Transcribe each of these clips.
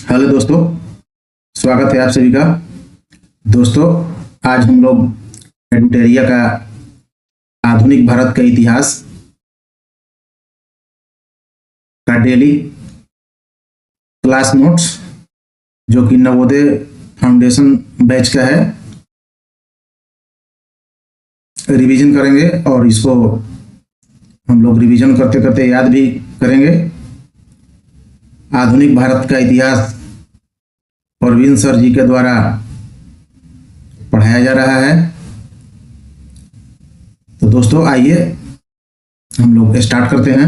Hello दोस्तों, स्वागत है आप सभी का। दोस्तों, आज हम लोग एडुटेरिया का आधुनिक भारत का इतिहास का डेली क्लास नोट्स जो कि नवोदय फाउंडेशन बैच का है, रिवीजन करेंगे और इसको हम लोग रिवीजन करते करते याद भी करेंगे। आधुनिक भारत का इतिहास परवीन सर जी के द्वारा पढ़ाया जा रहा है। तो दोस्तों, आइए हम लोग स्टार्ट करते हैं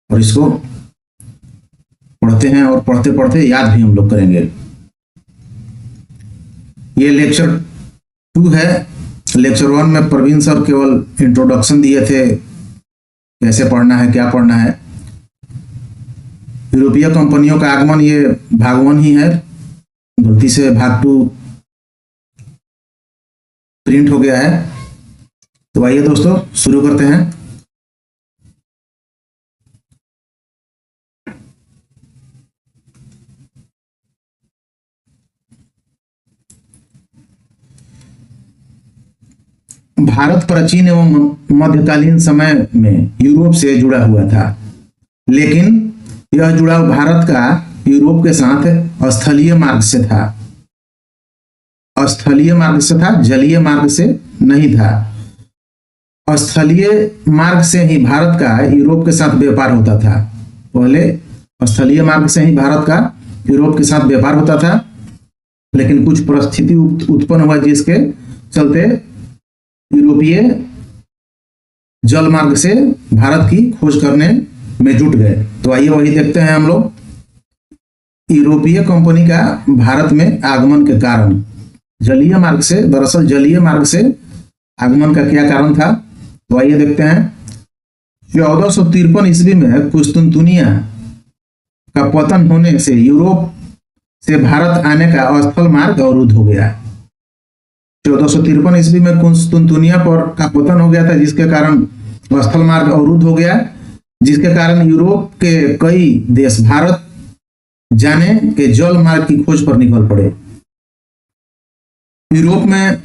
और इसको पढ़ते हैं और पढ़ते पढ़ते याद भी हम लोग करेंगे। ये लेक्चर 2 है। लेक्चर 1 में परवीन सर केवल इंट्रोडक्शन दिए थे, कैसे पढ़ना है, क्या पढ़ना है। यूरोपीय कंपनियों का आगमन, ये भाग 1 ही है, गलती से भाग 2 प्रिंट हो गया है। तो आइए दोस्तों शुरू करते हैं। भारत प्राचीन एवं मध्यकालीन समय में यूरोप से जुड़ा हुआ था, लेकिन यह जुड़ाव भारत का यूरोप के साथ स्थलीय मार्ग से था। स्थलीय मार्ग से था, जलीय मार्ग से नहीं था। स्थलीय मार्ग से ही भारत का यूरोप के साथ व्यापार होता था। पहले स्थलीय मार्ग से ही भारत का यूरोप के साथ व्यापार होता था, लेकिन कुछ परिस्थिति उत्पन्न हुआ जिसके चलते यूरोपीय जल मार्ग से भारत की खोज करने में जुट गए। तो आइए वही देखते हैं हम लोग। यूरोपीय कंपनी का भारत में आगमन के कारण, जलीय मार्ग से, दरअसल जलीय मार्ग से आगमन का क्या कारण था, तो आइए देखते हैं। 1453 ईस्वी में कुस्तुनतुनिया का पतन होने से यूरोप से भारत आने का स्थल मार्ग अवरुद्ध हो गया। 1453 ईस्वी में कुस्तुनतुनिया पर का पतन हो गया था, जिसके कारण स्थल मार्ग अवरुद्ध हो गया, जिसके कारण यूरोप के कई देश भारत जाने के जल मार्ग की खोज पर निकल पड़े। यूरोप में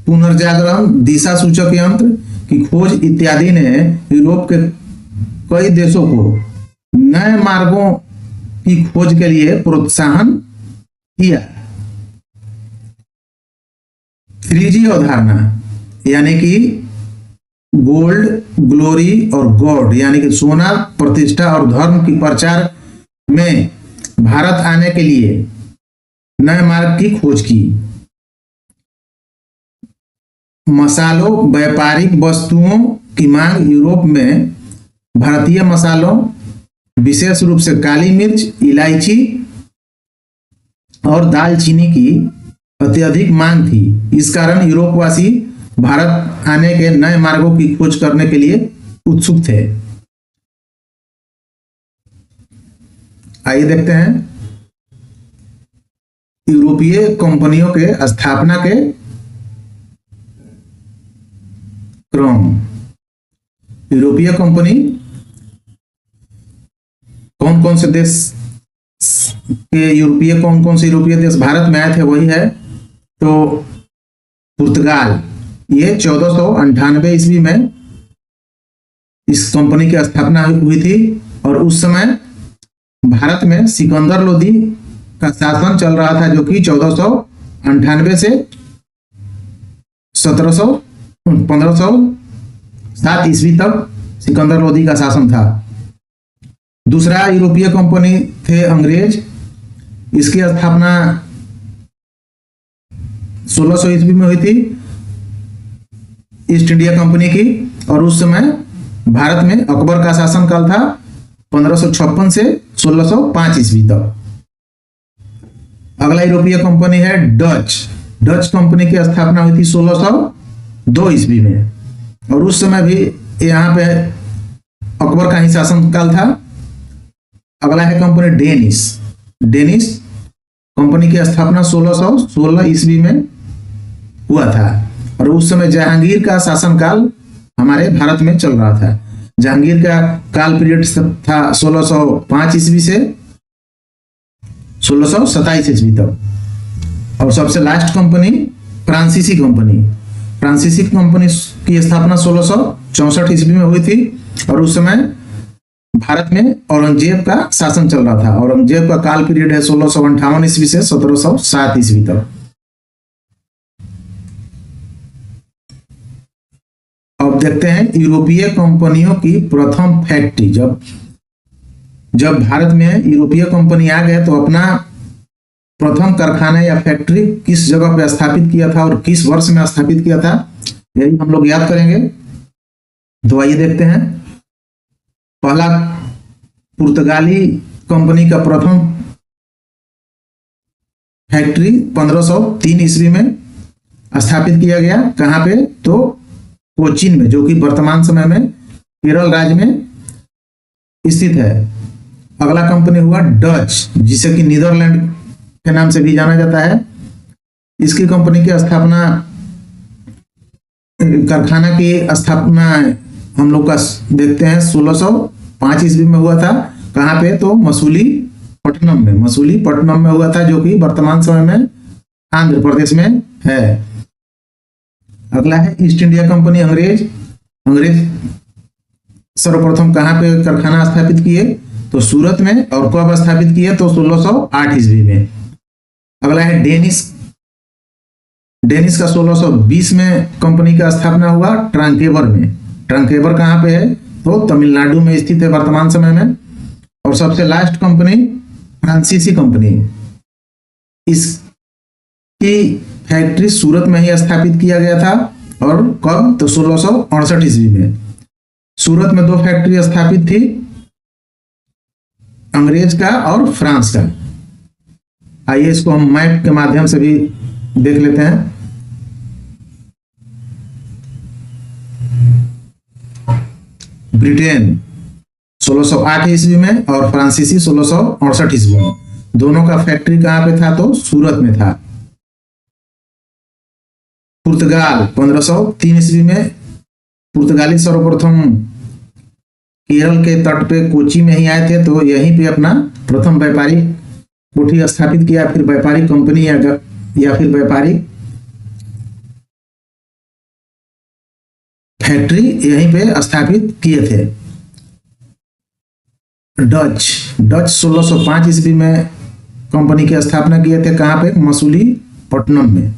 पुनर्जागरण, दिशा सूचक यंत्र की खोज इत्यादि ने यूरोप के कई देशों को नए मार्गों की खोज के लिए प्रोत्साहन किया। 3G अवधारणा यानी कि गोल्ड, ग्लोरी और गॉड यानी कि सोना, प्रतिष्ठा और धर्म की प्रचार में भारत आने के लिए नए मार्ग की खोज की। मसालों, व्यापारिक वस्तुओं की मांग यूरोप में भारतीय मसालों, विशेष रूप से काली मिर्च, इलायची और दालचीनी की अत्यधिक मांग थी। इस कारण यूरोपवासी भारत आने के नए मार्गों की खोज करने के लिए उत्सुक थे। आइए देखते हैं यूरोपीय कंपनियों के स्थापना के क्रम। यूरोपीय कंपनी कौन कौन से देश के कौन कौन से यूरोपीय देश भारत में आए थे, वही है। तो पुर्तगाल, ये 1498 ईस्वी में इस कंपनी की स्थापना हुई थी और उस समय भारत में सिकंदर लोदी का शासन चल रहा था, जो कि 1498 से 1507 ईस्वी तक सिकंदर लोदी का शासन था। दूसरा यूरोपीय कंपनी थे अंग्रेज। इसकी स्थापना 1600 ईस्वी में हुई थी, ईस्ट इंडिया कंपनी की, और उस समय भारत में अकबर का शासनकाल था 1556 से 1605 ईस्वी तक। अगला यूरोपीय कंपनी है डच। डच कंपनी की स्थापना हुई थी 1602 ईस्वी में, और उस समय भी यहाँ पे अकबर का ही शासनकाल था। अगला है कंपनी डेनिश। डेनिश कंपनी की स्थापना 1616 ईस्वी में हुआ था, और उस समय जहांगीर का शासनकाल हमारे भारत में चल रहा था। जहांगीर का काल पीरियड था 1605 ईस्वी से 1627 ईस्वी तक। और सबसे लास्ट कंपनी फ्रांसीसी कंपनी। फ्रांसीसी कंपनी की स्थापना 1664 ईस्वी में हुई थी और उस समय भारत में औरंगजेब का शासन चल रहा था। औरंगजेब का काल पीरियड है 1658 ईस्वी से 1707 ईस्वी तक। अब देखते हैं यूरोपीय कंपनियों की प्रथम फैक्ट्री। जब भारत में यूरोपीय कंपनी आ गए तो अपना प्रथम कारखाना या फैक्ट्री किस जगह पे स्थापित किया था और किस वर्ष में स्थापित किया था, यही हम लोग याद करेंगे। तो आइए देखते हैं। पहला पुर्तगाली कंपनी का प्रथम फैक्ट्री 1503 ईस्वी में स्थापित किया गया। कहाँ पे? तो कोचीन में, जो कि वर्तमान समय में केरल राज्य में स्थित है। अगला कंपनी हुआ डच, जिसे कि नीदरलैंड के नाम से भी जाना जाता है। इसकी कंपनी की स्थापना, कारखाना की स्थापना हम लोग का देखते हैं 1605 ईस्वी में हुआ था। कहाँ पे? तो मसूलीपट्टनम में। मसूलीपट्टनम में हुआ था, जो कि वर्तमान समय में आंध्र प्रदेश में है। अगला है ईस्ट इंडिया कंपनी। अंग्रेज सर्वप्रथम कहाँ पे कारखाना स्थापित किए? तो सूरत में। और कब स्थापित किए? तो 1608 ईस्वी में। अगला है डेनिश का 1620 में कंपनी का स्थापना हुआ ट्रांकेवर में। ट्रांकेवर कहाँ पे है? तो तमिलनाडु में स्थित है वर्तमान समय में। और सबसे लास्ट कंपनी फ्रांसीसी कंपनी। इसकी फैक्ट्री सूरत में ही स्थापित किया गया था। और कब? तो 1668 ईस्वी में। सूरत में 2 फैक्ट्री स्थापित थी, अंग्रेज का और फ्रांस का। आइए इसको हम मैप के माध्यम से भी देख लेते हैं। ब्रिटेन 1608 ईस्वी में और फ्रांसीसी 1668 ईस्वी में। दोनों का फैक्ट्री कहाँ पे था? तो सूरत में था। पुर्तगाल 1503 ईस्वी में पुर्तगाली सर्वप्रथम केरल के तट पे कोची में ही आए थे। तो यहीं पे अपना प्रथम व्यापारिक कोठी स्थापित किया, फिर व्यापारिक कंपनी या फिर व्यापारिक फैक्ट्री यहीं पे स्थापित किए थे। डच 1605 ईस्वी में कंपनी की स्थापना किए थे। कहाँ पे? मसूलीपट्टनम में।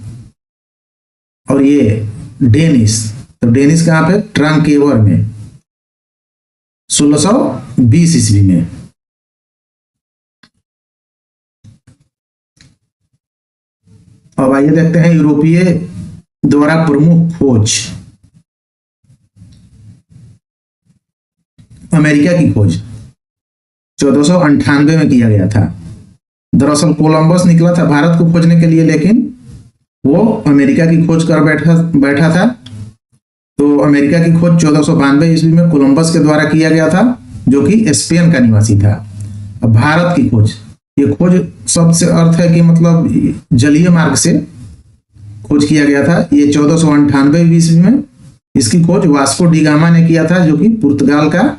और ये डेनिश, तो डेनिश कहाँ पे? ट्रांकेवर में 1620 ईस्वी में। अब आइए देखते हैं यूरोपीय द्वारा प्रमुख खोज। अमेरिका की खोज 1498 में किया गया था। दरअसल कोलंबस निकला था भारत को खोजने के लिए, लेकिन वो अमेरिका की खोज कर बैठा था। तो अमेरिका की खोज 1492 ईस्वी में कोलंबस के द्वारा किया गया था, जो कि स्पेन का निवासी था। अब भारत की खोज, ये खोज शब्द से अर्थ है कि मतलब जलीय मार्ग से खोज किया गया था। ये 1498 ईस्वी में इसकी खोज वास्को डी गामा ने किया था, जो कि पुर्तगाल का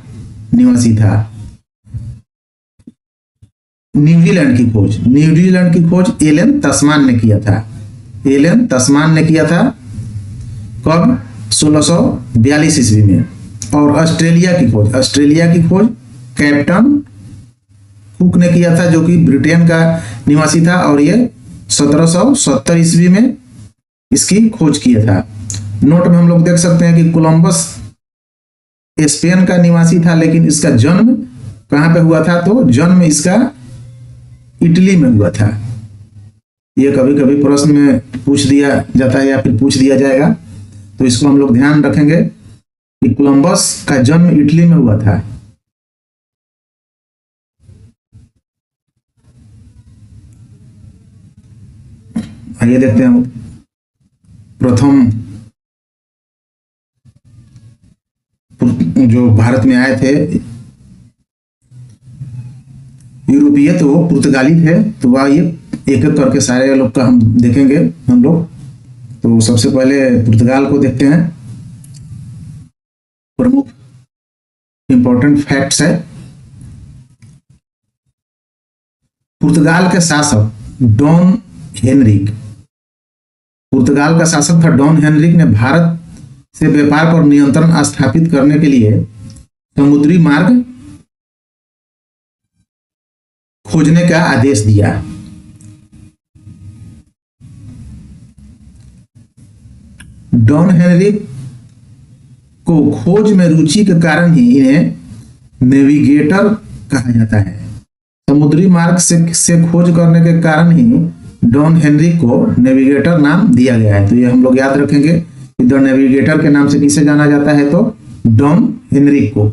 निवासी था। न्यूजीलैंड की खोज एलन तस्मान ने किया था। कब? 1642 ईस्वी में। और ऑस्ट्रेलिया की खोज कैप्टन कुक ने किया था, जो कि ब्रिटेन का निवासी था। और ये 1770 ईस्वी में इसकी खोज किया था। नोट में हम लोग देख सकते हैं कि कोलंबस स्पेन का निवासी था, लेकिन इसका जन्म कहाँ पे हुआ था? तो जन्म इसका इटली में हुआ था। ये कभी कभी प्रश्न में पूछ दिया जाता है या फिर पूछ दिया जाएगा, तो इसको हम लोग ध्यान रखेंगे कि कोलंबस का जन्म इटली में हुआ था। आइए देखते हैं प्रथम जो भारत में आए थे यूरोपीय, तो वो पुर्तगाली थे। तो आइए एक एक करके सारे लोग का हम देखेंगे हम लोग। तो सबसे पहले पुर्तगाल को देखते हैं। प्रमुख इंपॉर्टेंट फैक्ट्स है। पुर्तगाल के शासक डॉन हेनरिक, पुर्तगाल का शासक था डॉन हेनरिक ने भारत से व्यापार पर नियंत्रण स्थापित करने के लिए समुद्री मार्ग खोजने का आदेश दिया। डॉन हेनरिक को खोज में रुचि के कारण ही इन्हें नेविगेटर कहा जाता है। समुद्री मार्ग से खोज करने के कारण ही डॉन हेनरिक को नेविगेटर नाम दिया गया है। तो ये हम लोग याद रखेंगे कि द नेविगेटर के नाम से किसे जाना जाता है, तो डॉन हेनरिक को।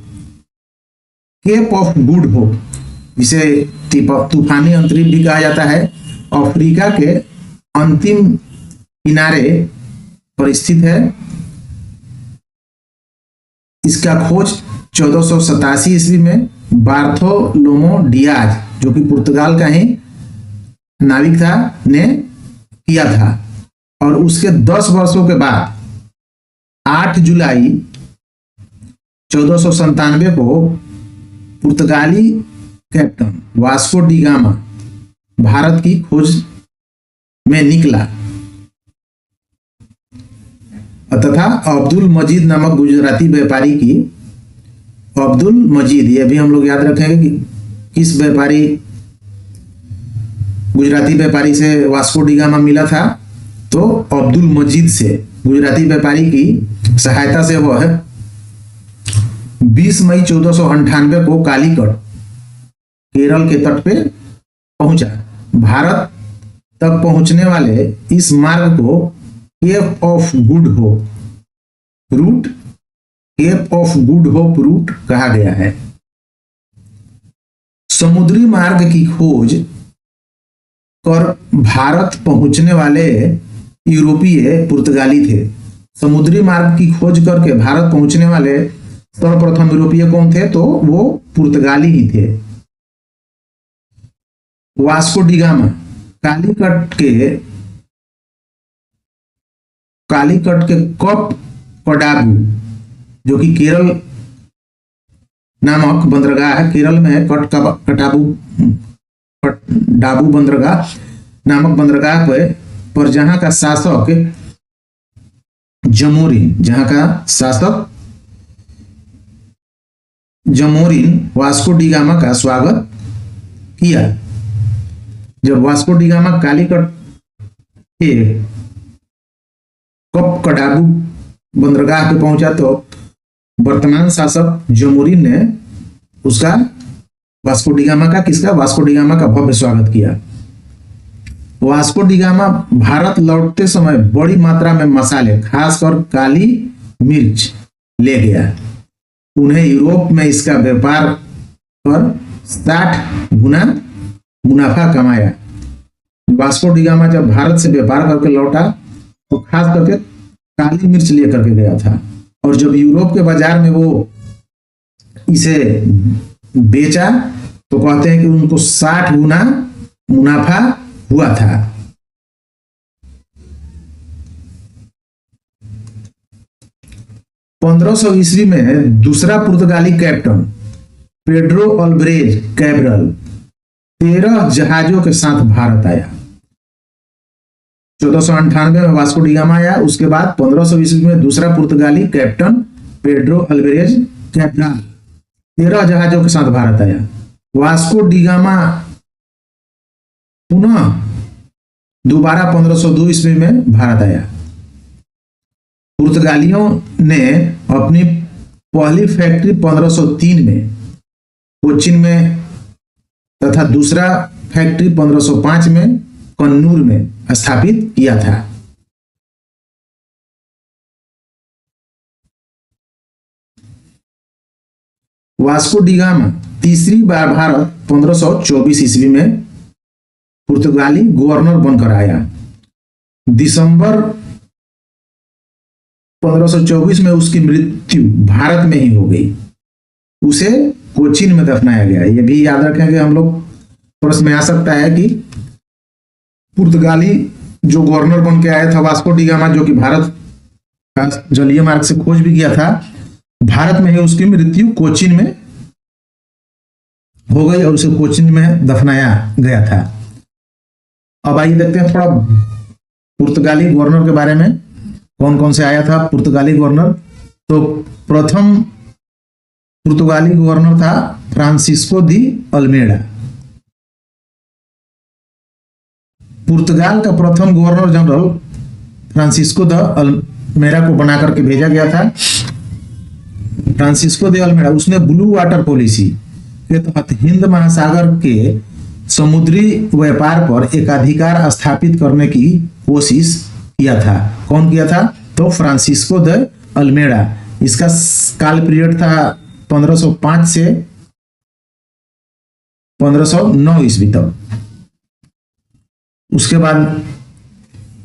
केप ऑफ गुड होप, जिसे तूफानी अंतरिक्ष भी कहा जाता है, अफ्रीका के अंतिम किनारे पर स्थित है। इसका खोज 1487 ईस्वी में बार्थोलोमो डियाज, जो कि पुर्तगाल का ही नाविक था, ने किया था। और उसके 10 वर्षों के बाद 8 जुलाई 1497 को पुर्तगाली captain Vasco D gamma Bharat की खोज में निकला तथा अब्दुल मजीद नामक गुजराती व्यापारी की, अब्दुल मजीद, ये भी हम लोग याद रखेंगे कि किस व्यापारी, गुजराती व्यापारी से वास्को डी गामा मिला था, तो अब्दुल मजीद से, गुजराती व्यापारी की सहायता से वह 20 मई 1498 को कालीकट केरल के तट पे पहुंचा। भारत तक पहुंचने वाले इस मार्ग को Cape of Good Hope route, Cape of Good Hope route कहा गया है। समुद्री मार्ग की खोज कर भारत पहुंचने वाले यूरोपीय पुर्तगाली थे। समुद्री मार्ग की खोज करके भारत पहुंचने वाले सर्वप्रथम यूरोपीय कौन थे, तो वो पुर्तगाली ही थे। वास्को डी गामा कालीकट के कप कडाबू, जो कि केरल नामक बंदरगाह है, केरल में है, कटाबू बंदरगाह नामक बंदरगाह पर जहां का शासक जमोरिन वास्को डी गामा का स्वागत किया। जब वास्को डी गामा कालीकट के कप कडाबू बंदरगाह पे पहुंचा तो वर्तमान शासक जमोरिन ने उसका वास्को डी गामा का भव्य स्वागत किया। वास्को डी गामा भारत लौटते समय बड़ी मात्रा में मसाले, खासकर काली मिर्च ले गया। उन्हें यूरोप में इसका व्यापार कर 60 गुना मुनाफा कमाया। वास्को डी गामा जब भारत से व्यापार करके लौटा तो खास करके काली मिर्च लेकर के गया था, और जब यूरोप के बाजार में वो इसे बेचा तो कहते हैं कि उनको 60 गुना मुनाफा हुआ था। (1500 ईस्वी में दूसरा पुर्तगाली कैप्टन पेड्रो अल्वारेज कैब्रल 13 जहाजों के साथ भारत आया। 1498 में वास्को डी गामा आया। उसके बाद 1500 ईस्वी में दूसरा पुर्तगाली कैप्टन पेड्रो अल्वारेज कैब्रल 13 जहाजों के साथ भारत आया। वास्को डी गामा पुनः दोबारा 1502 ईस्वी में भारत आया। पुर्तगालियों ने अपनी पहली फैक्ट्री 1503 में कोचिन में तथा दूसरा फैक्ट्री 1505 में कन्नूर में स्थापित किया था। वास्को डी गामा तीसरी बार भारत 1524 ईस्वी में पुर्तगाली गवर्नर बनकर आया। दिसंबर 1524 में उसकी मृत्यु भारत में ही हो गई। उसे कोचीन में दफनाया गया। यह भी याद रखेंगे हम लोग, प्रश्न में आ सकता है कि पुर्तगाली जो गवर्नर बन के आया था वास्को डी गामा, जो कि भारत का जलीय मार्ग से खोज भी किया था, भारत में ही उसकी मृत्यु कोचीन में हो गई और उसे कोचिन में दफनाया गया था। अब आइए देखते हैं थोड़ा पुर्तगाली गवर्नर के बारे में, कौन कौन से आया था पुर्तगाली गवर्नर। तो प्रथम पुर्तगाली गवर्नर था फ्रांसिस्को दी अल्मेडा। पुर्तगाल का प्रथम governor general Francisco de Almeida को बना करके भेजा गया था। फ्रांसिस्को दे अल्मेडा, उसने ब्लू वाटर पॉलिसी के तहत हिंद महासागर के समुद्री व्यापार पर एकाधिकार स्थापित करने की कोशिश किया था। कौन किया था? तो फ्रांसिस्को द अल्मेडा। इसका काल पीरियड था 1505 से 1509 ईस्वी तक। उसके बाद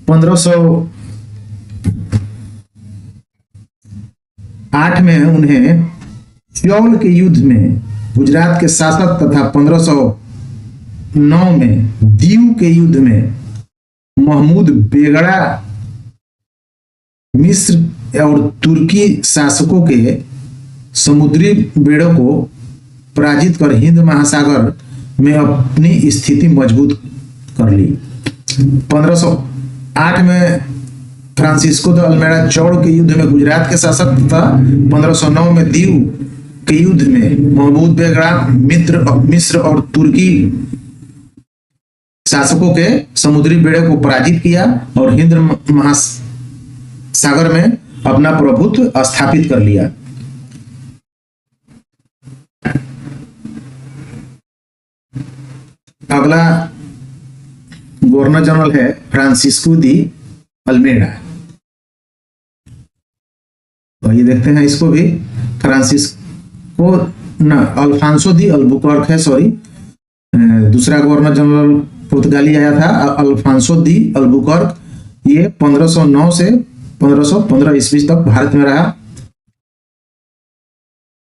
1508 में उन्हें चौल के युद्ध में गुजरात के शासक तथा 1509 में दीव के युद्ध में महमूद बेगड़ा मिस्र और तुर्की शासकों के समुद्री बेड़ों को पराजित कर हिंद महासागर में अपनी स्थिति मजबूत कर ली। 1508 में फ्रांसिस्को द अल्मेडा चौड़ के युद्ध में गुजरात के शासक तथा 1509 में दीव के युद्ध में महमूद बेगड़ा मिस्र और तुर्की शासकों के समुद्री बेड़े को पराजित किया और हिंद महासागर में अपना प्रभुत्व स्थापित कर लिया। अगला गवर्नर जनरल है फ्रांसिस्को दी अल्मेडा। तो ये देखते हैं इसको भी। फ्रांसिस्को ना अल्फांसो दी अल्बुकर्क है, सॉरी, दूसरा गवर्नर जनरल पुर्तगाली आया था अल्फांसो दी अल्बुकर्क। ये 1509 से 1515 ईस्वी तक भारत में रहा।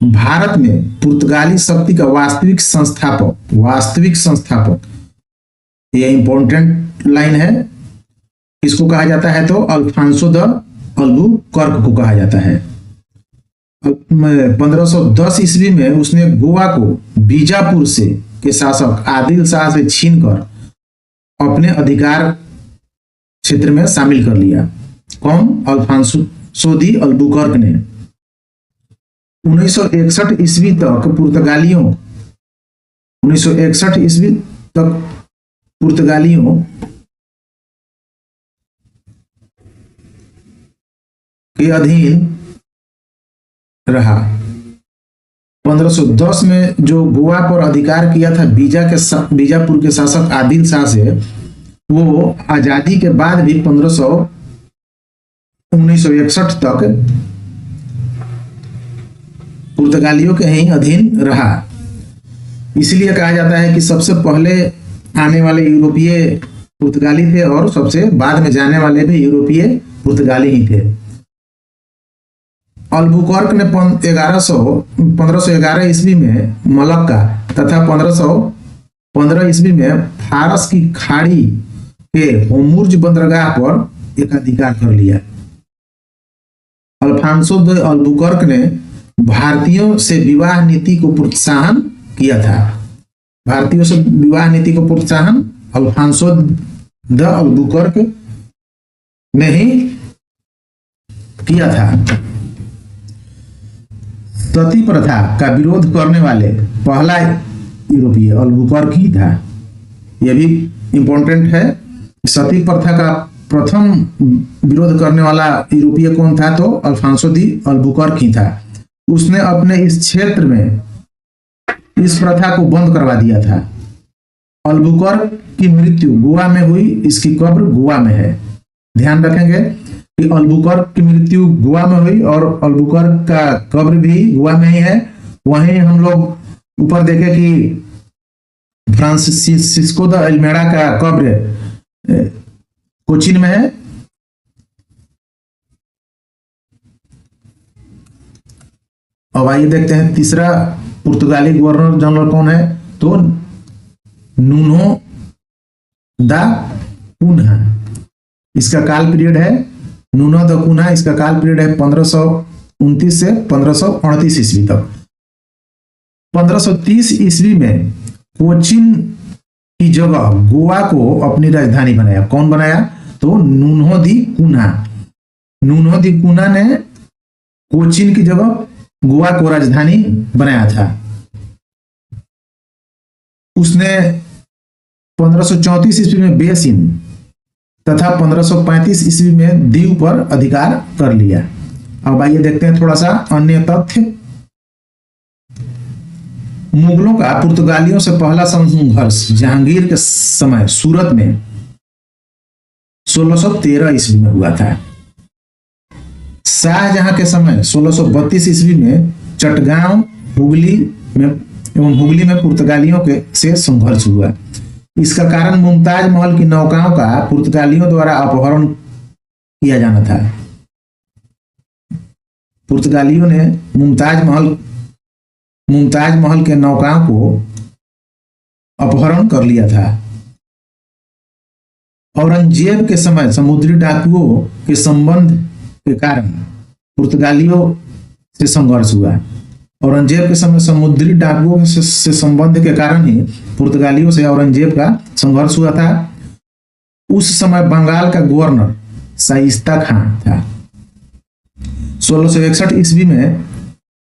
भारत में पुर्तगाली शक्ति का वास्तविक संस्थापक, ये इंपॉर्टेंट लाइन है। इसको कहा जाता है तो अल्फांसो द अल्बुकर्क को कहा जाता है। 1510 ईस्वी में उसने गोवा को बीजापुर से के शासक आदिल शाह से छीनकर अपने अधिकार क्षेत्र में शामिल कर लिया। कौन? अल्फांसो दी अल्बुकर्क ने। 1961 ईस्वी तक पुर्तगालियों के अधीन रहा। 1510 में जो गोवा पर अधिकार किया था बीजापुर के शासक आदिल शाह से, वो आजादी के बाद भी 1961 तक पुर्तगालियों के ही अधीन रहा। इसलिए कहा जाता है कि सबसे पहले आने वाले यूरोपीय पुर्तगाली थे और सबसे बाद में जाने वाले भी यूरोपीय पुर्तगाली ही थे। अल्बुकर्क ने 1511 ईस्वी में मलक्का तथा 1515 ईस्वी में फारस की खाड़ी के होमुर्ज बंदरगाह पर एकाधिकार कर लिया। अल्फांसो द अल्बुकर्क ने भारतीयों से विवाह नीति को प्रोत्साहन किया था। भारतीयों से विवाह नीति को प्रोत्साहन अल्फांसो द अल्बुकर्क ने ही किया था। सती प्रथा का विरोध करने वाले पहला यूरोपीय अल्बुकर्क ही था। यह भी इंपॉर्टेंट है। सती प्रथा का प्रथम विरोध करने वाला यूरोपीय कौन था? तो अल्फांसो दी अल्बुकर्क ही था। उसने अपने इस क्षेत्र में इस प्रथा को बंद करवा दिया था। अल्बुकर्क की मृत्यु गोवा में हुई। इसकी कब्र गोवा में है। ध्यान रखेंगे कि अल्बुकर्क की मृत्यु गोवा में हुई और अल्बुकर्क का कब्र भी गोवा में ही है। वहीं हम लोग ऊपर देखें कि फ्रांसिस्को द अल्मेडा का कब्र कोचीन में है। अब आइए देखते हैं तीसरा पुर्तगाली गवर्नर जनरल कौन है? तो नूनो दा कुन्हा। इसका काल पीरियड है नूनो दा कुन्हा। इसका काल पीरियड है 1529 से 1538 ईस्वी तक। 1530 ईस्वी में कोचिन की जगह गोवा को अपनी राजधानी बनाया। कौन बनाया? तो नून्हो दी कून्हा। नून्हो दी कून्हा ने कोचिन की जगह गोवा को राजधानी बनाया था। उसने 1534 ईस्वी में बेसिन तथा 1535 ईस्वी में दीव पर अधिकार कर लिया। अब आइए देखते हैं थोड़ा सा अन्य तथ्य। मुगलों का पुर्तगालियों से पहला संघर्ष जहांगीर के समय सूरत में 1613 ईस्वी में हुआ था। शाहजहां के समय 1632 ईस्वी में चटगांव हुगली में पुर्तगालियों के से संघर्ष हुआ। इसका कारण मुमताज महल की नौकाओं का पुर्तगालियों द्वारा अपहरण किया जाना था। पुर्तगालियों ने मुमताज महल के नौकाओं को अपहरण कर लिया था। औरंगजेब के समय समुद्री डाकुओं के संबंध के कारण पुर्तगालियों से संघर्ष हुआ। औरंगजेब के समय समुद्री डाकुओं से संबंध के कारण ही पुर्तगालियों से औरंगजेब का संघर्ष हुआ था। उस समय बंगाल का गवर्नर शाइस्ता खां था। 1661 ईस्वी में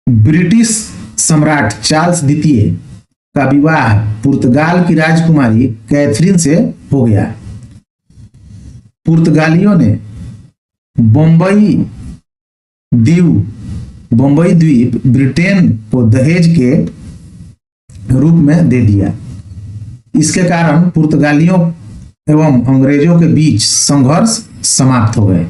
ब्रिटिश सम्राट चार्ल्स द्वितीय का विवाह पुर्तगाल की राजकुमारी कैथरीन से हो गया। पुर्तगालियों ने बम्बई द्वीप ब्रिटेन को दहेज के रूप में दे दिया। इसके कारण पुर्तगालियों एवं अंग्रेजों के बीच संघर्ष समाप्त हो गए।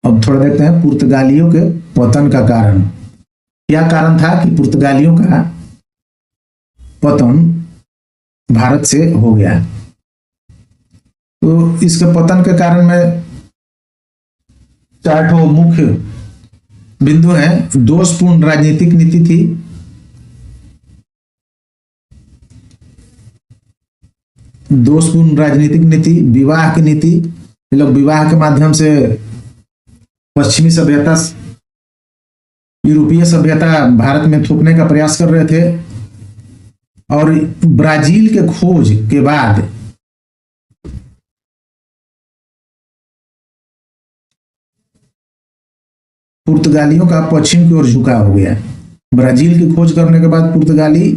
अब थोड़ा देखते हैं पुर्तगालियों के पतन का कारण। क्या कारण था कि पुर्तगालियों का पतन भारत से हो गया? तो इसके पतन के कारण में 4 मुख्य बिंदु हैं। दोषपूर्ण राजनीतिक नीति थी, दोषपूर्ण राजनीतिक नीति, विवाह की नीति। ये लोग विवाह के माध्यम से पश्चिमी सभ्यता, यूरोपीय सभ्यता भारत में थोपने का प्रयास कर रहे थे। और ब्राजील के खोज के बाद पुर्तगालियों का पश्चिम की ओर झुकाव हो गया। ब्राजील की खोज करने के बाद पुर्तगाली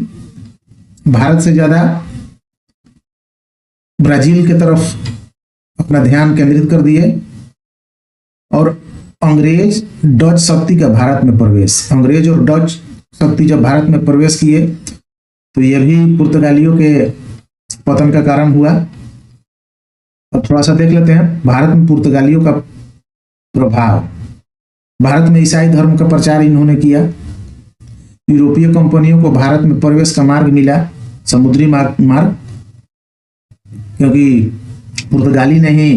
भारत से ज्यादा ब्राजील की तरफ अपना ध्यान केंद्रित कर दिए। और अंग्रेज डच शक्ति का भारत में प्रवेश, अंग्रेज और डच शक्ति जब भारत में प्रवेश किए तो यह भी पुर्तगालियों के पतन का कारण हुआ। अब थोड़ा सा देख लेते हैं भारत में पुर्तगालियों का प्रभाव। भारत में ईसाई धर्म का प्रचार इन्होंने किया। यूरोपीय कंपनियों को भारत में प्रवेश का मार्ग मिला, समुद्री मार्ग, क्योंकि पुर्तगाली ने ही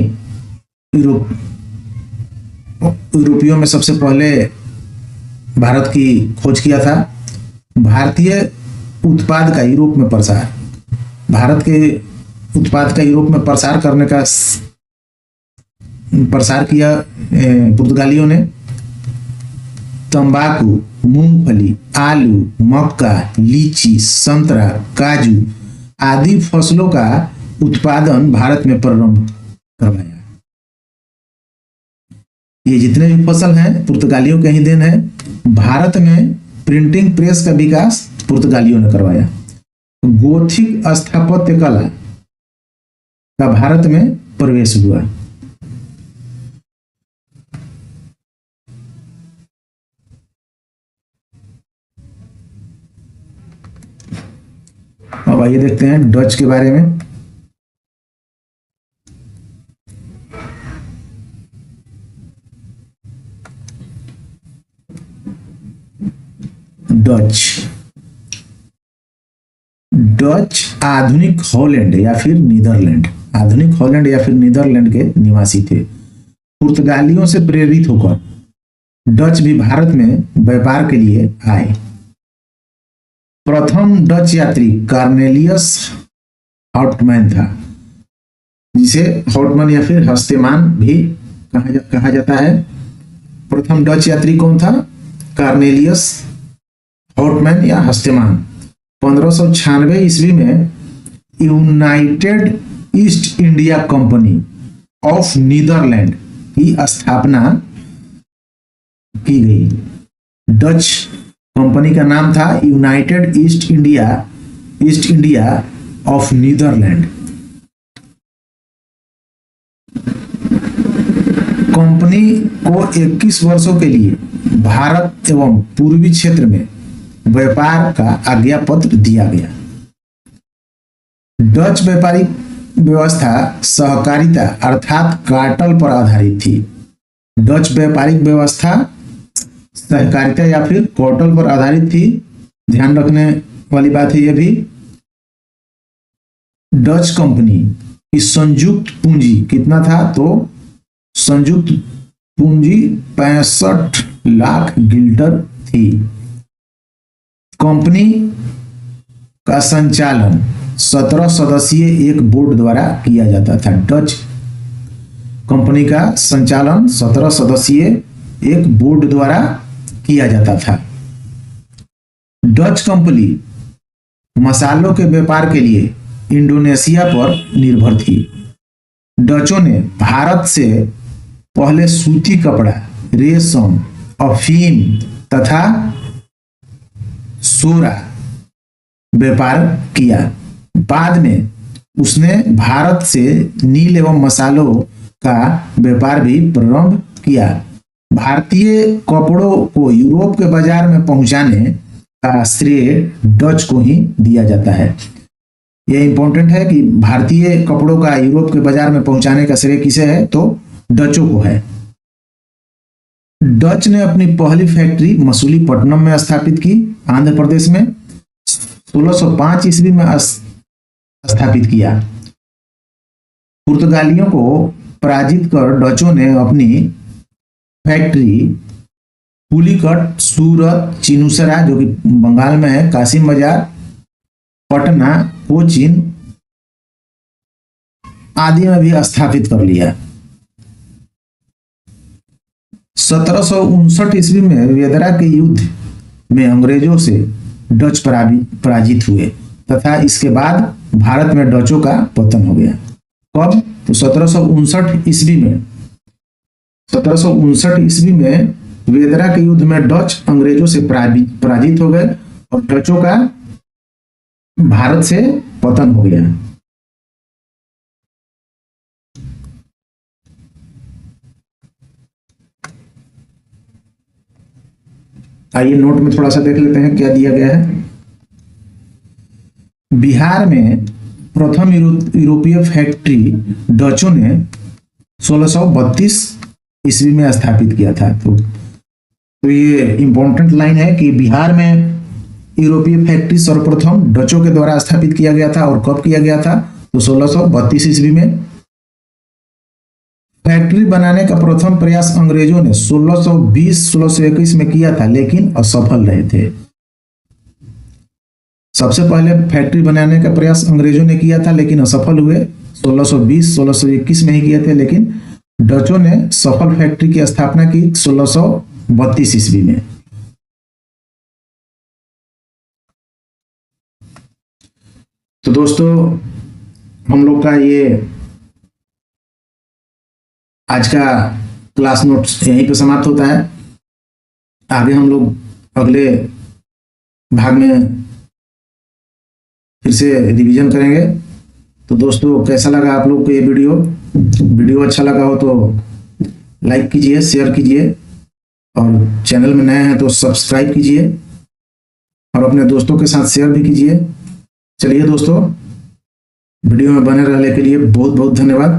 यूरोपियों में सबसे पहले भारत की खोज किया था। भारतीय उत्पाद का यूरोप में प्रसार, भारत के उत्पाद का यूरोप में प्रसार करने का प्रसार किया पुर्तगालियों ने। तंबाकू, मूंगफली, आलू, मक्का, लीची, संतरा, काजू आदि फसलों का उत्पादन भारत में प्रारंभ करवाया। ये जितने भी फसल हैं पुर्तगालियों के ही देन है। भारत में प्रिंटिंग प्रेस का विकास पुर्तगालियों ने करवाया। गोथिक स्थापत्य कला का भारत में प्रवेश हुआ। अब आइए देखते हैं डच के बारे में। डच आधुनिक हॉलैंड या फिर नीदरलैंड के निवासी थे। पुर्तगालियों से प्रेरित होकर डच भी भारत में व्यापार के लिए आए। प्रथम डच यात्री कार्नेलियस हाउटमैन था, जिसे हाउटमैन या फिर हस्तेमान भी कहा जाता है। प्रथम डच यात्री कौन था? कार्नेलियस हॉटमैन या हस्तेमान। 1596 ईस्वी में United East India Company of Netherland की स्थापना की गई। डच कंपनी का नाम था United East India of Netherland. Company को 21 वर्षों के लिए भारत एवं पूर्वी क्षेत्र में व्यापार का आज्ञा पत्र दिया गया। डच व्यापारिक व्यवस्था सहकारिता अर्थात कार्टल पर आधारित थी। डच व्यापारिक व्यवस्था सहकारिता या फिर कार्टल पर आधारित थी। ध्यान रखने वाली बात है यह भी। डच कंपनी की संयुक्त पूंजी कितना था, तो संयुक्त पूंजी 65 लाख गिल्डर थी। कंपनी का संचालन 17 सदस्यीय एक बोर्ड द्वारा किया जाता था। डच कंपनी का संचालन 17 सदस्यीय एक बोर्ड द्वारा किया जाता था। डच कंपनी मसालों के व्यापार के लिए इंडोनेशिया पर निर्भर थी। डचों ने भारत से पहले सूती कपड़ा, रेशम, अफीम तथा सोरा व्यापार किया। बाद में उसने भारत से नील एवं मसालों का व्यापार भी प्रारंभ किया। भारतीय कपड़ों को यूरोप के बाजार में पहुंचाने का श्रेय डच को ही दिया जाता है। यह इंपॉर्टेंट है कि भारतीय कपड़ों का यूरोप के बाजार में पहुंचाने का श्रेय किसे है, तो डचों को है। डच ने अपनी पहली फैक्ट्री मसूलीपट्टनम में स्थापित की, आंध्र प्रदेश में 1605 ईस्वी में स्थापित किया। पुर्तगालियों को पराजित कर डचों ने अपनी फैक्ट्री पुलिकट, सूरत, चिनुसरा जो कि बंगाल में है, कासिम बाजार, पटना, कोचीन आदि में भी स्थापित कर लिया। 1759 ईस्वी में वेदरा के युद्ध में अंग्रेजों से डच पराजित हुए तथा इसके बाद भारत में डचों का पतन हो गया। कब, तो 1759 ईस्वी में वेदरा के युद्ध में डच अंग्रेजों से पराजित हो गए और डचों का भारत से पतन हो गया। आइए नोट में थोड़ा सा देख लेते हैं क्या दिया गया है। बिहार में प्रथम यूरोपीय फैक्ट्री डचों ने 1632 ईस्वी में स्थापित किया था। तो ये इंपॉर्टेंट लाइन है कि बिहार में यूरोपीय फैक्ट्री सर्वप्रथम डचों के द्वारा स्थापित किया गया था। और कब किया गया था, तो 1632 ईस्वी में। फैक्ट्री बनाने का प्रथम प्रयास अंग्रेजों ने 1620-1621 में किया था, लेकिन असफल रहे थे। सबसे पहले फैक्ट्री बनाने का प्रयास अंग्रेजों ने किया था लेकिन असफल हुए। 1620-1621 में ही किए थे, लेकिन डचों ने सफल फैक्ट्री की स्थापना की 1632 ईस्वी में। तो दोस्तों, हम लोग का ये आज का क्लास नोट्स यहीं पे समाप्त होता है। आगे हम लोग अगले भाग में फिर से रिवीजन करेंगे। तो दोस्तों, कैसा लगा आप लोग को ये वीडियो अच्छा लगा हो तो लाइक कीजिए, शेयर कीजिए और चैनल में नए हैं तो सब्सक्राइब कीजिए और अपने दोस्तों के साथ शेयर भी कीजिए। चलिए दोस्तों, वीडियो में बने रहने के लिए बहुत बहुत धन्यवाद।